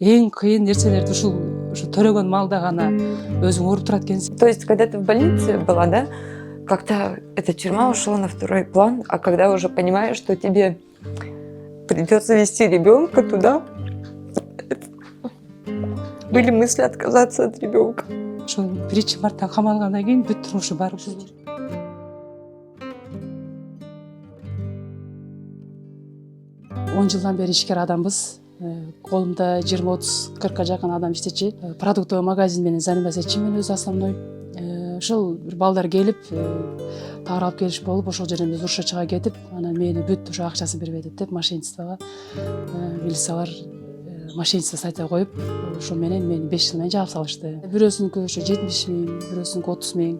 эң кыйын нерселерди ушу төрөгөн маалда гана өзүң ооруп турат экенсиң. То есть, когда ты в больнице была, да, как-то эта тюрьма ушла на второй план, а когда уже понимаешь, что тебе придется вести ребенка туда, были мысли отказаться от ребенка. Ошол биринчи марта камалгандан кийин бүт турмушу баары бузулду. 10 жылдан бери ишкер адамбыз. Колумда 20-30-40 жакын адам иштечи. Продуктовый магазин менен заниматься этчимин өзү основной. Ошол бир балдар келип, товар алып келиш болуп, ошол жерден биз урушо чыга кетип, анан мени бүт ошо акчасын бербей деп мошенничествого милициялар мошенничество сайтына коюп, ошол менен мени 5 жыл менен жаап салышты. Бирөөсүнүкү ошо 70 миң, бирөөсүнүкү 30 миң,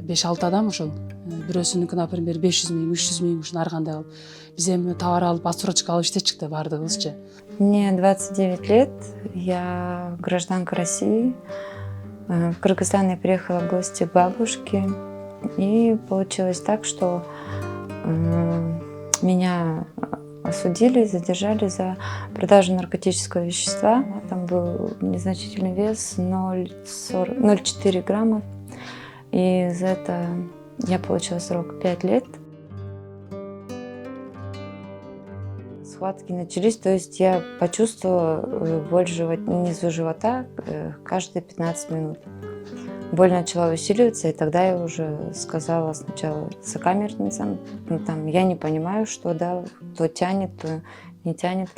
5-6 адам ошол. Бирөөсүнүкү, например, 500 миң, 300 миң ушун ар кандай кылып. Биз эми товар алып, отсрочка алып иштечикти баардыгыбызчы. Мне 29 лет, я гражданка России. В Кыргызстан я приехала в гости к бабушке. И получилось так, что меня осудили, задержали за продажу наркотического вещества. Там был незначительный вес 0,4 грамма. И за это я получила срок 5 лет. Схватки начались, то есть я почувствовала боль внизу живота каждые 15 минут. Боль начала усиливаться, и тогда я уже сказала сначала сокамерницам, там, я не понимаю, что да, то тянет, то не тянет.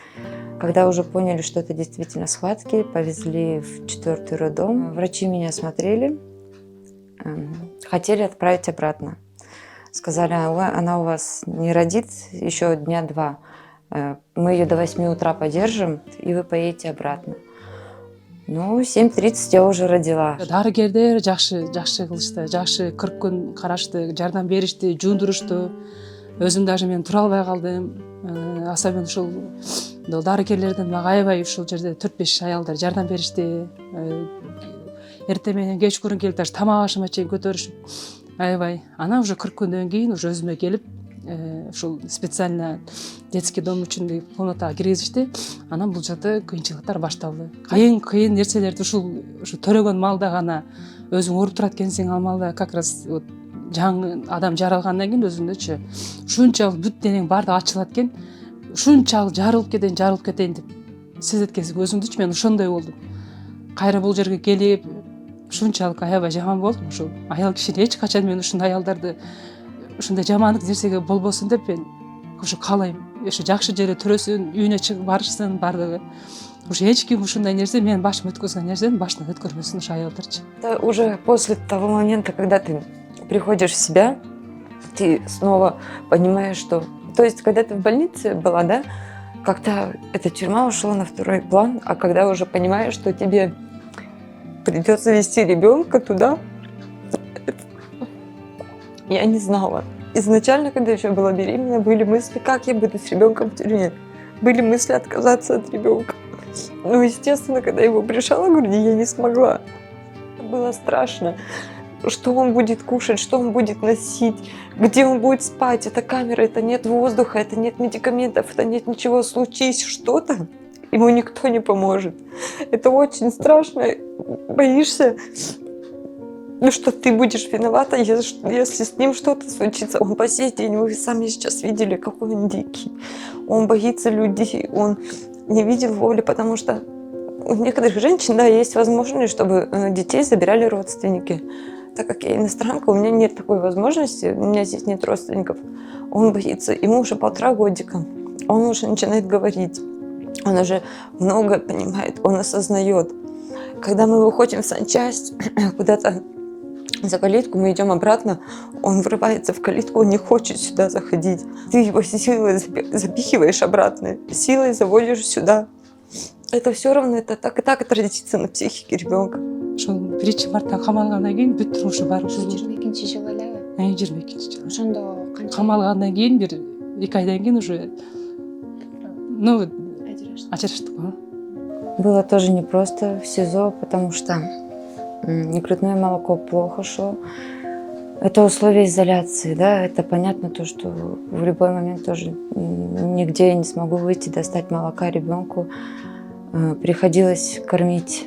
Когда уже поняли, что это действительно схватки, повезли в 4-й роддом. Врачи меня осмотрели, хотели отправить обратно. Сказали, она у вас не родит еще дня 2. Мы ее до 8 утра подержим, и вы поедете обратно. Ну, 7:30 я уже родила. Дарыгердер жакшы кылышты, жакшы 40 күн карашты, жардам беришти, жуундурушту. Өзүм даже мен тура албай калдым. Особенно ушул дарыгерлерден мага аябай ушул жерде 4-5 аялдар жардам беришти. Эртең менен кечкурун келип даже тамак ашыма чейин көтөрүшүп аябай. Анан уже 40 күндөн кийин уже өзүмө келип, ушул специально детский дом үчүн комнатага киргизишти. Анан бул жакта кыйынчылыктар башталды. Кыйын нерселерди ушу төрөгөн маалда гана өзүң ооруп турат экенсиң. Ал маалда как раз жаңы адам жаралгандан кийин өзүңдөчү ушунчалык бүт денең баардыгы ачылат экен. Ушунчалык жарылып кетейин деп сезет экенсиң өзүңдөчү. Мен ошондой болдум. Кайра бул жерге келип, ушунчалык аябай жаман болдум. Ошол аял кишини эч качан мен ушундай аялдарды ушундай жамандык нерсеге болбосун деп мен ошо каалайм. Ошо жакшы жерге төрөсүн, үйүнө чыгып барышсын баардыгы. Уж эч ким ушундай нерсе менин башыма өткөргөн нерсени башынан өткөрбөсүн ошо аялдарчы. Это уже после того момента, когда ты приходишь в себя, ты снова понимаешь, что... То есть, когда ты в больнице была, да, как-то эта тюрьма ушла на второй план, а когда уже понимаешь, что тебе придется вести ребенка туда, я не знала. Изначально, когда еще была беременна, были мысли, как я буду с ребенком в тюрьме. Были мысли отказаться от ребенка. Но, естественно, когда его прижала к груди, я не смогла. Было страшно, что он будет кушать, что он будет носить, где он будет спать. Это камера, это нет воздуха, это нет медикаментов, это нет ничего. Случись что-то, ему никто не поможет. Это очень страшно. Боишься, что ты будешь виновата, если с ним что-то случится. Он по сей день, вы сами сейчас видели, какой он дикий. Он боится людей, он не видел воли, потому что у некоторых женщин, да, есть возможность, чтобы детей забирали родственники. Так как я иностранка, у меня нет такой возможности, у меня здесь нет родственников. Он боится, ему уже 1,5 годика, он уже начинает говорить, он уже многое понимает, он осознает. Когда мы выходим в санчасть, куда-то за калитку, мы идем обратно, он врывается в калитку, он не хочет сюда заходить. Ты его силой запихиваешь обратно, силой заводишь сюда. Это все равно, это так и так отразится на психике ребенка. Ошол биринчи марта камалгандан кийин бүт турмушу баары бузулду. 22-чи жыл элеби? 22-чи жыл. Ошондо канча Камалгандан кийин бир 2 айдан кийин уже ажыраштык. Было тоже непросто в СИЗО, потому что грудное молоко плохо шло. Это условия изоляции, да, это понятно то, что в любой момент тоже нигде я не смогу выйти, достать молока ребенку. Приходилось кормить,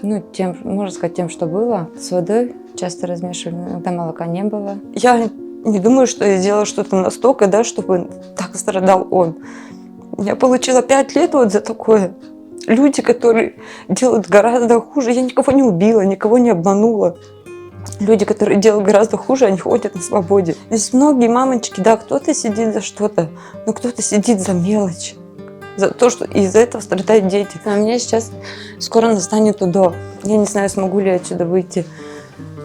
ну, тем, можно сказать, тем, что было. С водой часто размешивали, иногда молока не было. Я не думаю, что я сделала что-то настолько, да, чтобы так страдал он. Я получила 5 лет вот за такое. Люди, которые делают гораздо хуже. Я никого не убила, никого не обманула. Люди, которые делают гораздо хуже, они ходят на свободе. Здесь многие мамочки, да, кто-то сидит за что-то, но кто-то сидит за мелочь. За то, что из-за этого страдают дети. А мне сейчас скоро настанет УДО. Я не знаю, смогу ли я отсюда выйти.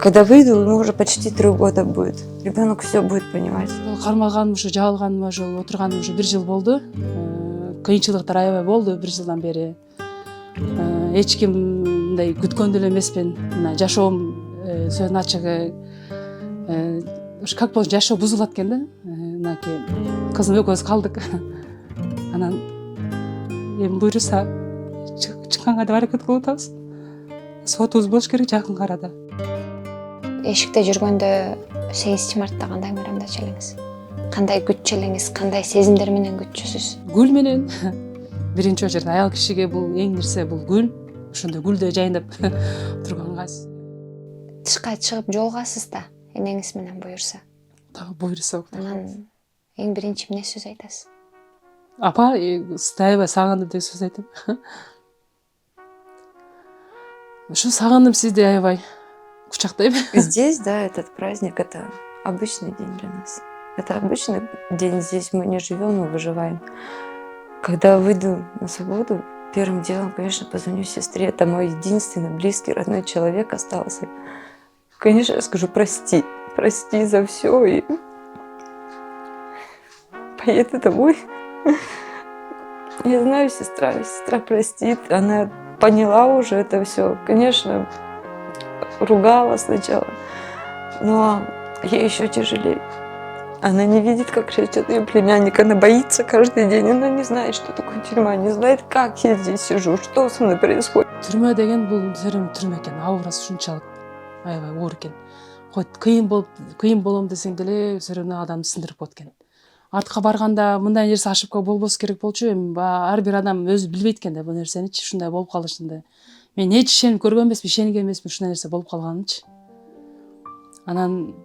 Когда выйду, ему уже почти 3 года будет. Ребенок все будет понимать. Кармаганым ушу, жабылганым ошол отурганым уже 1 жыл болду. Кыйынчылыктар аябай болду 1 жылдан бери. Эч ким мындай күткөн деле эмесмин. Мына жашоом сөзүн ачыгы уж как болуп жашоо бузулат экен да. Мынакей кызым экөөбүз калдык. Анан эми буюрса чыкканга деп аракет кылып атабыз. Сотубуз болуш керек жакын арада. Эшикте жүргөндө 8 мартта кандай байрамдачу элеңиз? Кандай күтчү элеңиз? Кандай сезимдер менен күтчүсүз? Гүл менен биринчи очередь аял кишиге бул эң нерсе бул гүл. Ошондой гүлдө жайнап турганга Тышка чыгып жолугасыз да энеңиз менен буюрса. дагы буйруса. Анан эң биринчи эмне сөз айтасыз? Апа, сизди аябай сагындым деп сөз айтам. Ушу сагындым сизди аябай. Кучактайм. Здесь, да, этот праздник, это обычный день для нас. Это обычный день. Здесь мы не живем, мы выживаем. Когда выйду на свободу, первым делом, конечно, позвоню сестре. Это мой единственный близкий, родной человек остался. Конечно, я скажу прости. Прости за все. И поеду домой. Я знаю, сестра простит. Она поняла уже это все. Конечно, ругала сначала, но ей еще тяжелее. Она не видит, как растет ее племянник. Она боится каждый день. Она не знает, что такое тюрьма, не знает, как я здесь сижу, что со мной происходит. Түрмө деген бул түрмө экен. Аурасы ушунчалык аябай оор экен. Хоть кыйын болом десең деле сөзүнө адамды сындырып коет экен. Артка барганда мындай нерсе ошибка болбосу керек болчу. Эми ар бир адам өзү билбейт экен да бул нерсеничи, ушундай болуп калышынды. Мен эч ишенип көргөн эмесмин, ишенген эмесмин ушундай нерсе болуп калганынчы. Анан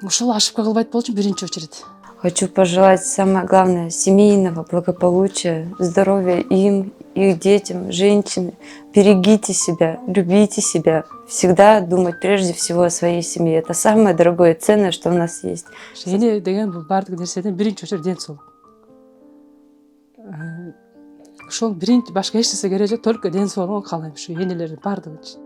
ушул ошибка кылбайт болчу биринчи очередь. Хочу пожелать самое главное семейного благополучия, здоровья им, их детям, женщины. Берегите себя, любите себя. Всегда думать прежде всего о своей семье. Это самое дорогое и ценное, что у нас есть. Эне деген бул бардык нерседен биринчи очередь ден соолук. Ошол биринчи башка эч нерсе керек жок, только ден соолугун каалайм ушу энелердин бардыгычы.